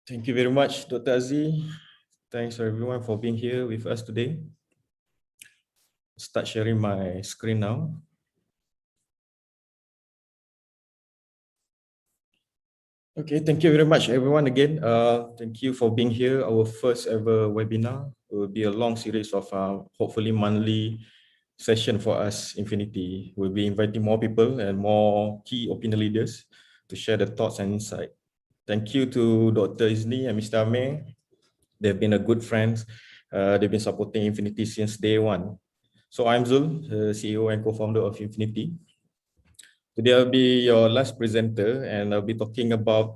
Thank you very much, Dr. Aziz. Thanks everyone for being here with us today. Start sharing my screen now. Okay, thank you very much everyone again. Thank you for being here. Our first ever webinar. It will be a long series of hopefully monthly session for us, Infinity. We'll be inviting more people and more key opinion leaders to share their thoughts and insight. Thank you to Dr. Izni and Mr. Amir. They've been a good friends. They've been supporting Infinity since day one. So I'm Zul, CEO and co-founder of Infinity. Today I'll be your last presenter and I'll be talking about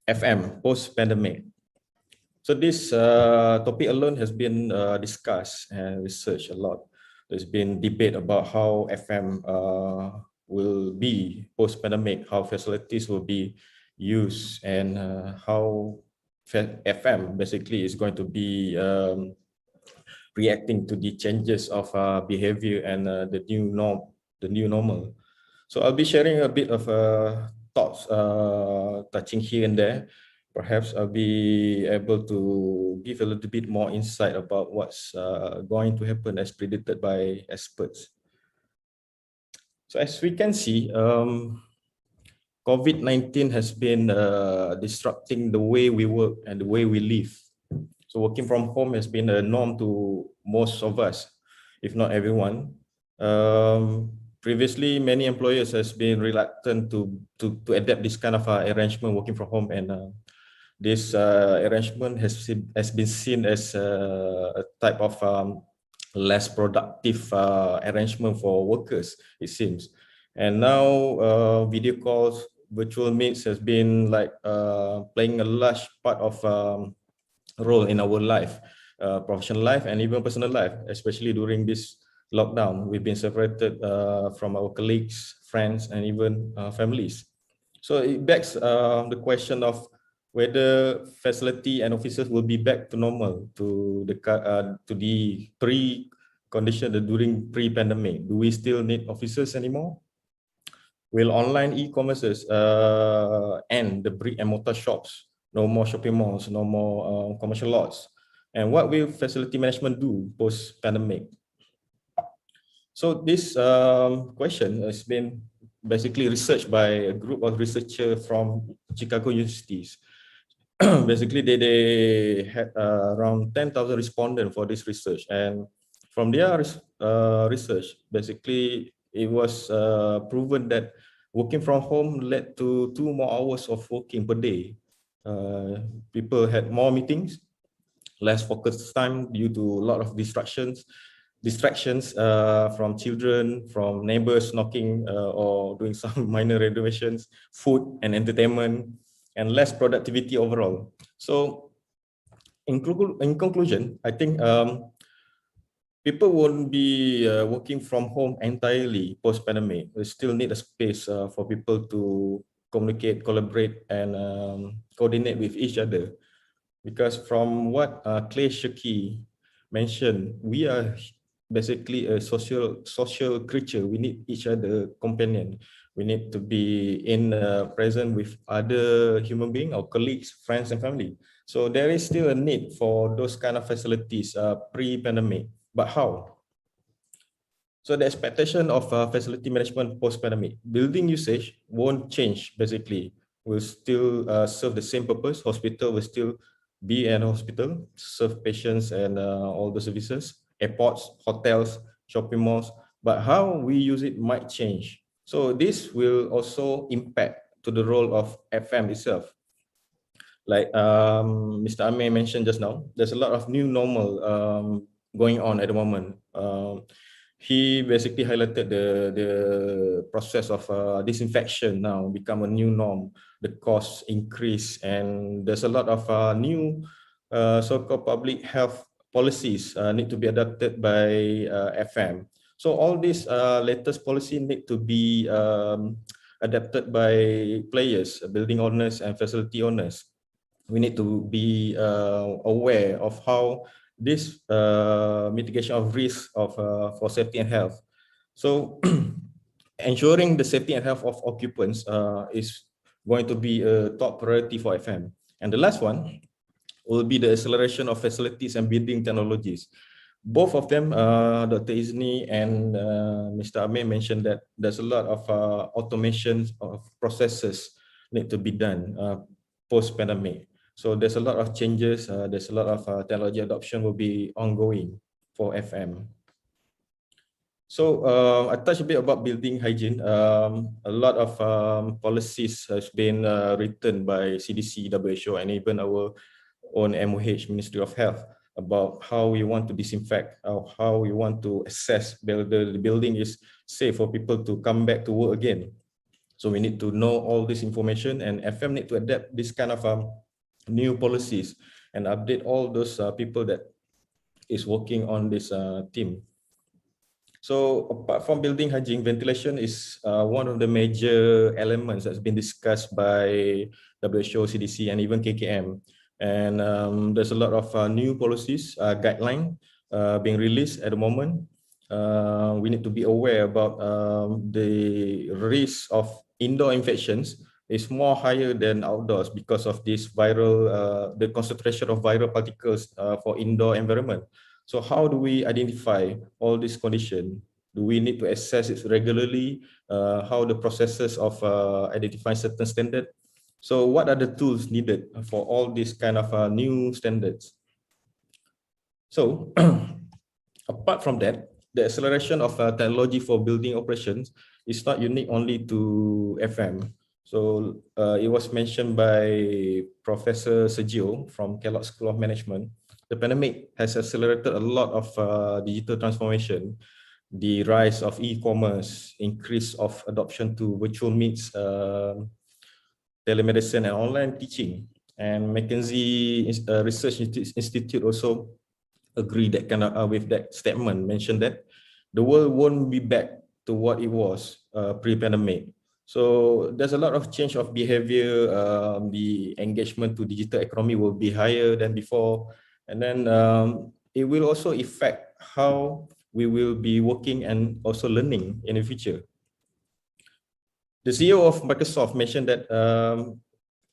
FM, post-pandemic. So this topic alone has been discussed and researched a lot. There's been debate about how FM will be post-pandemic, how facilities will be used, and how FM basically is going to be reacting to the changes of behavior and the new normal. So I'll be sharing a bit of thoughts touching here and there. Perhaps I'll be able to give a little bit more insight about what's going to happen as predicted by experts. So as we can see, COVID-19 has been disrupting the way we work and the way we live. So working from home has been a norm to most of us, if not everyone. Previously, many employers has been reluctant to adapt this kind of arrangement working from home, and this arrangement has been seen as a type of less productive arrangement for workers, it seems. And now video calls, virtual meets has been like playing a large part of role in our life, professional life and even personal life, especially during this lockdown. We've been separated from our colleagues, friends, and even families. So it begs the question of whether facility and offices will be back to normal, to the pre-condition during pre-pandemic. Do we still need offices anymore? Will online e-commerces end the brick and mortar shops? No more shopping malls, no more commercial lots. And what will facility management do post-pandemic? So this question has been basically researched by a group of researchers from Chicago universities. Basically, they had around 10,000 respondents for this research. And from their research, basically, it was proven that working from home led to 2 more hours of working per day. People had more meetings, less focused time due to a lot of distractions from children, from neighbors knocking or doing some minor renovations, food and entertainment, and less productivity overall. So in conclusion, I think people won't be working from home entirely post-pandemic. We still need a space for people to communicate, collaborate, and coordinate with each other. Because from what Clay Shaki mentioned, we are basically a social creature. We need each other companion. We need to be in present with other human beings, our colleagues, friends, and family. So there is still a need for those kind of facilities pre-pandemic. But how? So the expectation of facility management post-pandemic, building usage won't change basically. Will still serve the same purpose. Hospital will still be an hospital, serve patients and all the services, airports, hotels, shopping malls, but how we use it might change. So this will also impact to the role of FM itself. Like Mr. Amir mentioned just now, there's a lot of new normal going on at the moment. He basically highlighted the process of disinfection now become a new norm. The costs increase, and there's a lot of new so-called public health policies need to be adopted by FM. So all these latest policy need to be adapted by players, building owners and facility owners. We need to be aware of how this mitigation of risk of for safety and health. So ensuring the safety and health of occupants is going to be a top priority for FM. And the last one will be the acceleration of facilities and building technologies. Both of them, Dr. Izni and Mr. Amir mentioned that there's a lot of automation of processes need to be done post-pandemic. So there's a lot of changes, there's a lot of technology adoption will be ongoing for FM. So I touched a bit about building hygiene. A lot of policies has been written by CDC, WHO, and even our own MOH, Ministry of Health, about how we want to disinfect, or how we want to assess whether the building is safe for people to come back to work again. So we need to know all this information, and FM need to adapt this kind of new policies and update all those people that is working on this team. So apart from building hygiene, ventilation is one of the major elements that's been discussed by WHO, CDC, and even KKM. And there's a lot of new policies, guidelines being released at the moment. We need to be aware about the risk of indoor infections is more higher than outdoors because of this viral, the concentration of viral particles for indoor environment. So how do we identify all these conditions? Do we need to assess it regularly? How the processes of identifying certain standard? So what are the tools needed for all these kind of new standards? So apart from that, the acceleration of technology for building operations is not unique only to FM. So it was mentioned by Professor Sergio from Kellogg School of Management. The pandemic has accelerated a lot of digital transformation, the rise of e-commerce, increase of adoption to virtual meets, telemedicine and online teaching. And McKinsey Research Institute also agree that kind of with that statement, mentioned that the world won't be back to what it was pre-pandemic. So there's a lot of change of behavior. The engagement to digital economy will be higher than before. And then it will also affect how we will be working and also learning in the future. The CEO of Microsoft mentioned that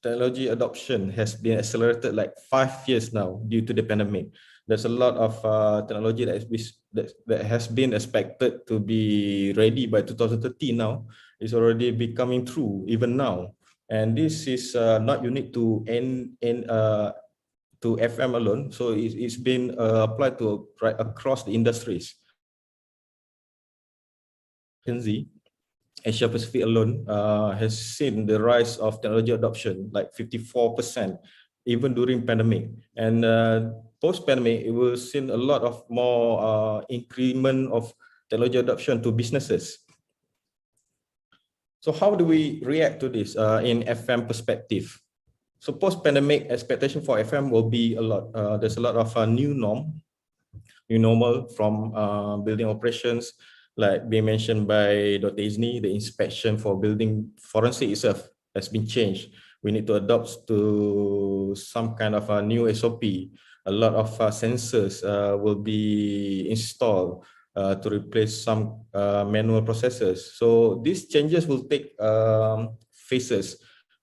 technology adoption has been accelerated like 5 years now due to the pandemic. There's a lot of technology that has been expected to be ready by 2030 now. It's already becoming true even now. And this is not unique to to FM alone. So it's been applied to right across the industries. McKinsey, Asia Pacific alone has seen the rise of technology adoption like 54%, even during pandemic. And post-pandemic, it will see a lot of more increment of technology adoption to businesses. So how do we react to this in FM perspective? So post-pandemic expectation for FM will be a lot. There's a lot of new normal from building operations, like being mentioned by Dr. Izni, the inspection for building forensic itself has been changed. We need to adopt to some kind of a new SOP. A lot of sensors will be installed to replace some manual processes. So these changes will take phases.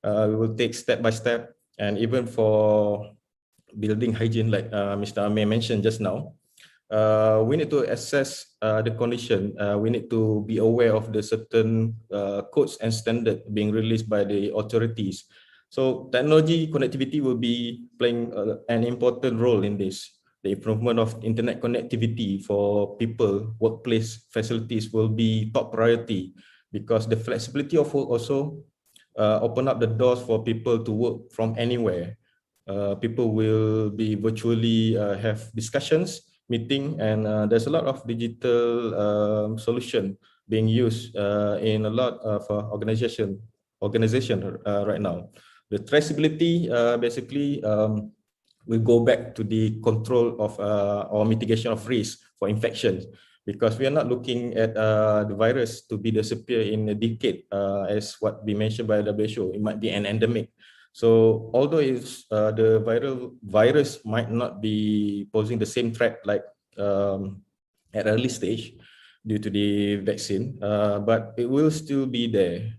We will take step by step, and even for building hygiene, like Mr. Amir mentioned just now, we need to assess the condition. We need to be aware of the certain codes and standards being released by the authorities. So technology connectivity will be playing an important role in this. The improvement of internet connectivity for people, workplace facilities will be top priority, because the flexibility of work also open up the doors for people to work from anywhere. People will be virtually have discussions, meeting, and there's a lot of digital solution being used in a lot of organization right now. The traceability basically will go back to the control of or mitigation of risk for infections, because we are not looking at the virus to be disappear in a decade, as what we mentioned by WHO. It might be an endemic. So although it's, the virus might not be posing the same threat like at early stage due to the vaccine, but it will still be there.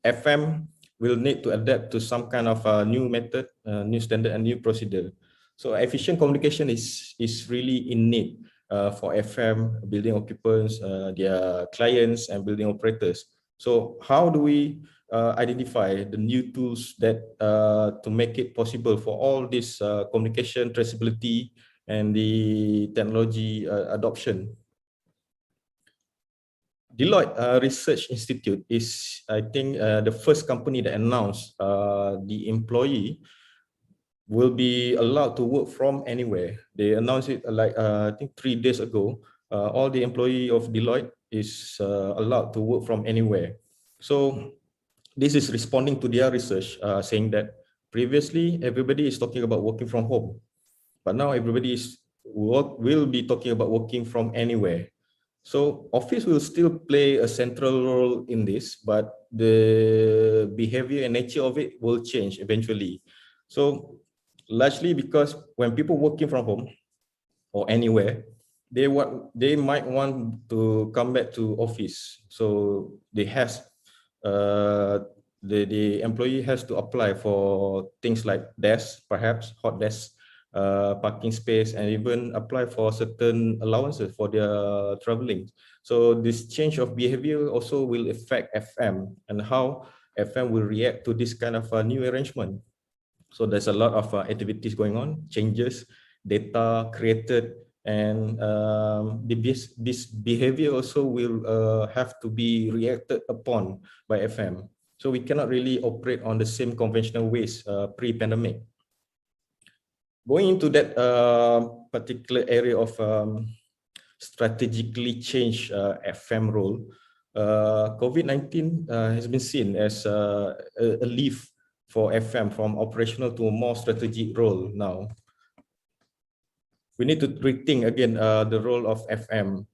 FM will need to adapt to some kind of new method, new standard, and new procedure. So efficient communication is really in need for FM, building occupants, their clients, and building operators. So how do we identify the new tools that to make it possible for all this communication, traceability, and the technology adoption? Deloitte Research Institute is, I think, the first company that announced the employee will be allowed to work from anywhere. They announced it like I think 3 days ago. All the employee of Deloitte is allowed to work from anywhere. So this is responding to their research, saying that previously everybody is talking about working from home, but now everybody will be talking about working from anywhere. So office will still play a central role in this, but the behavior and nature of it will change eventually. So largely because when people working from home or anywhere, they might want to come back to office. So the employee has to apply for things like desk, perhaps hot desk, parking space, and even apply for certain allowances for their traveling. So this change of behavior also will affect FM and how FM will react to this kind of new arrangement. So there's a lot of activities going on, changes, data created, and this behavior also will have to be reacted upon by FM. So we cannot really operate on the same conventional ways pre-pandemic. Going into that particular area of strategically change FM role, COVID-19 has been seen as a leap for FM from operational to a more strategic role now. We need to rethink again the role of FM.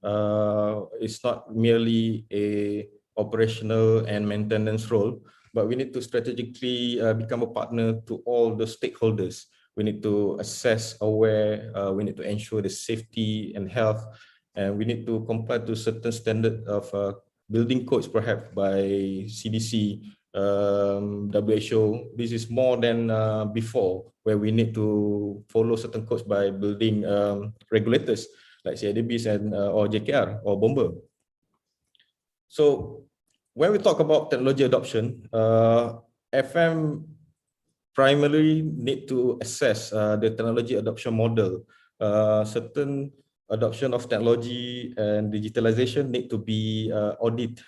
It's not merely a operational and maintenance role, but we need to strategically become a partner to all the stakeholders. We need to assess, aware, we need to ensure the safety and health, and we need to comply to certain standard of building codes, perhaps by CDC, WHO. This is more than before, where we need to follow certain codes by building regulators like CIDBs and or JKR or Bomber. So when we talk about technology adoption, FM primarily need to assess the technology adoption model. Certain adoption of technology and digitalisation need to be audited.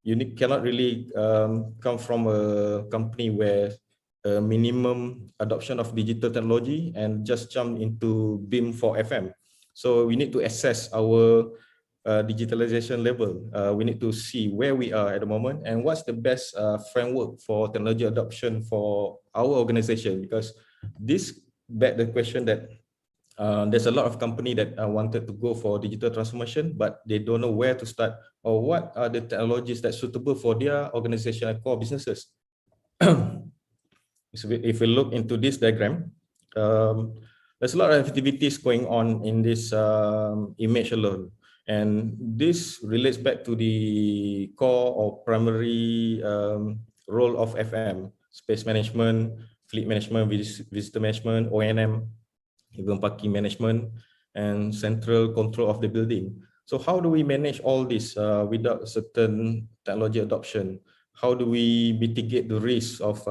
You cannot really come from a company where a minimum adoption of digital technology and just jump into BIM for FM. So we need to assess our digitalization level. We need to see where we are at the moment and what's the best framework for technology adoption for our organization, because this begs the question that there's a lot of company that wanted to go for digital transformation, but they don't know where to start or what are the technologies that suitable for their organization and core businesses. So if we look into this diagram, there's a lot of activities going on in this image alone. And this relates back to the core or primary role of FM: space management, fleet management, visitor management, O&M, even parking management, and central control of the building. So how do we manage all this without certain technology adoption? How do we mitigate the risk of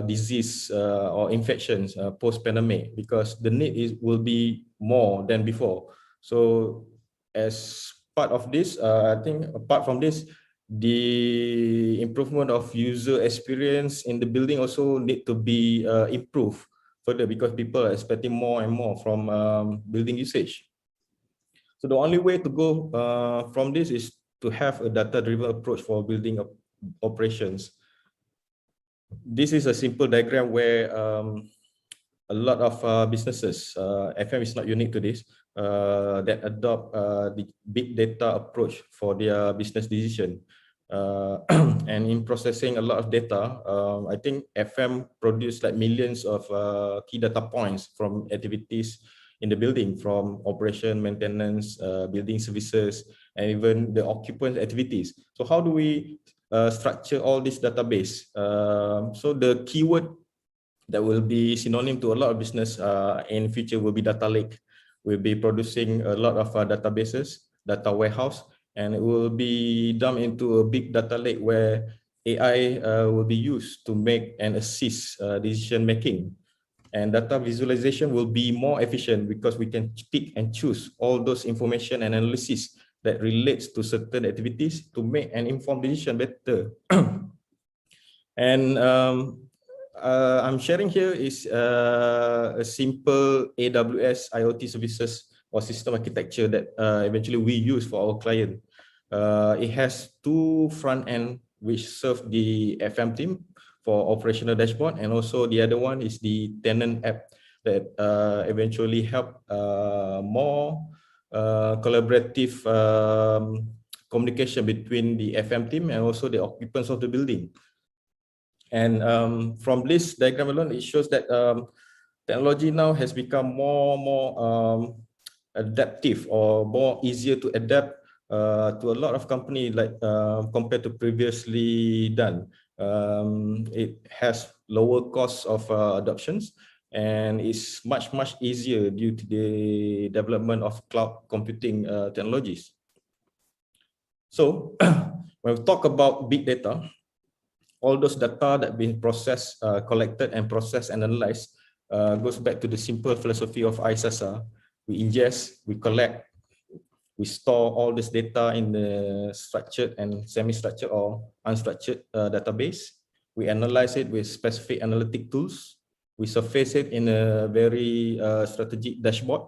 disease or infections post-pandemic? Because the need will be more than before. So as part of this, I think apart from this, the improvement of user experience in the building also need to be improved further, because people are expecting more and more from building usage. So the only way to go from this is to have a data-driven approach for building operations. This is a simple diagram where a lot of businesses, FM is not unique to this, that adopt the big data approach for their business decision. And in processing a lot of data, I think FM produced like millions of key data points from activities in the building, from operation, maintenance, building services, and even the occupant activities. So how do we structure all this database. So the keyword that will be synonym to a lot of business in future will be data lake. We'll be producing a lot of databases, data warehouse, and it will be dumped into a big data lake where AI will be used to make and assist decision making. And data visualization will be more efficient because we can pick and choose all those information and analysis that relates to certain activities to make an informed decision better. And I'm sharing here is a simple AWS IoT services or system architecture that eventually we use for our client. It has two front end which serve the FM team for operational dashboard, and also the other one is the tenant app that eventually help more collaborative communication between the FM team and also the occupants of the building. And from this diagram alone, it shows that technology now has become more adaptive or more easier to adapt to a lot of companies, like compared to previously done. It has lower costs of adoptions, and is much easier due to the development of cloud computing technologies. So when we talk about big data, all those data that been processed, collected and processed and analyzed goes back to the simple philosophy of ISASA. We ingest, we collect, we store all this data in the structured and semi-structured or unstructured database. We analyze it with specific analytic tools. We surface it in a very strategic dashboard.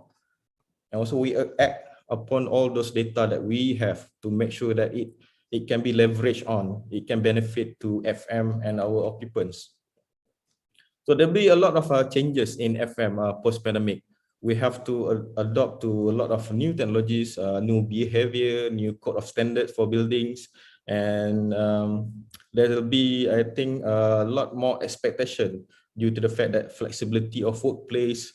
And also we act upon all those data that we have to make sure that it can be leveraged on, it can benefit to FM and our occupants. So there'll be a lot of changes in FM post-pandemic. We have to adopt to a lot of new technologies, new behavior, new code of standards for buildings, and there will be, I think, a lot more expectation due to the fact that flexibility of workplace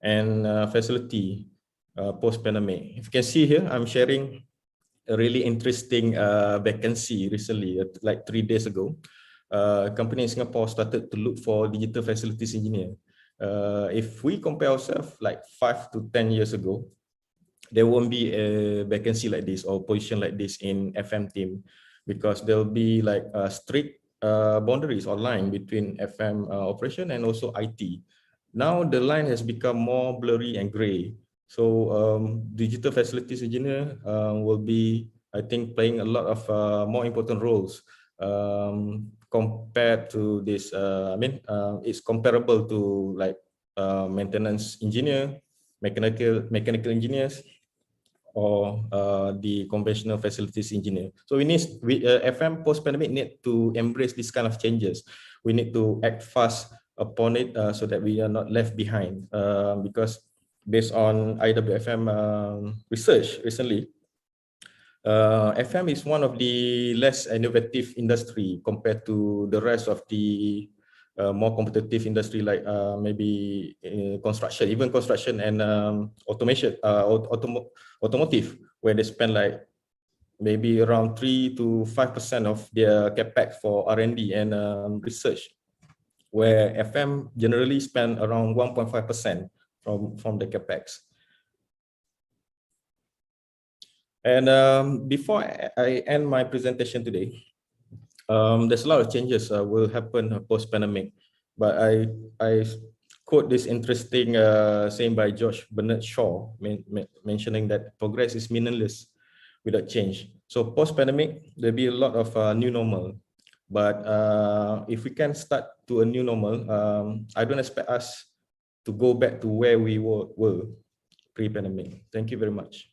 and facility post-pandemic. If you can see here, I'm sharing a really interesting vacancy recently, like 3 days ago. A company in Singapore started to look for digital facilities engineer. If we compare ourselves like 5 to 10 years ago, there won't be a vacancy like this or position like this in FM team, because there'll be like strict boundaries or line between FM operation and also IT. Now the line has become more blurry and gray. So digital facilities engineer will be, I think, playing a lot of more important roles compared to this. It's comparable to like maintenance engineer, mechanical engineers, or the conventional facilities engineer. So FM post-pandemic need to embrace this kind of changes. We need to act fast upon it so that we are not left behind, because based on IWFM research recently, FM is one of the less innovative industry compared to the rest of the more competitive industry, like maybe construction, even construction and automation, automotive, where they spend like maybe around 3 to 5% of their capex for R&D and research, where FM generally spend around 1.5% from the capex. And before I end my presentation today, there's a lot of changes will happen post-pandemic, but I quote this interesting saying by George Bernard Shaw, mentioning that progress is meaningless without change. So post-pandemic, there'll be a lot of new normal, but if we can start to a new normal, I don't expect us to go back to where we were pre-pandemic. Thank you very much.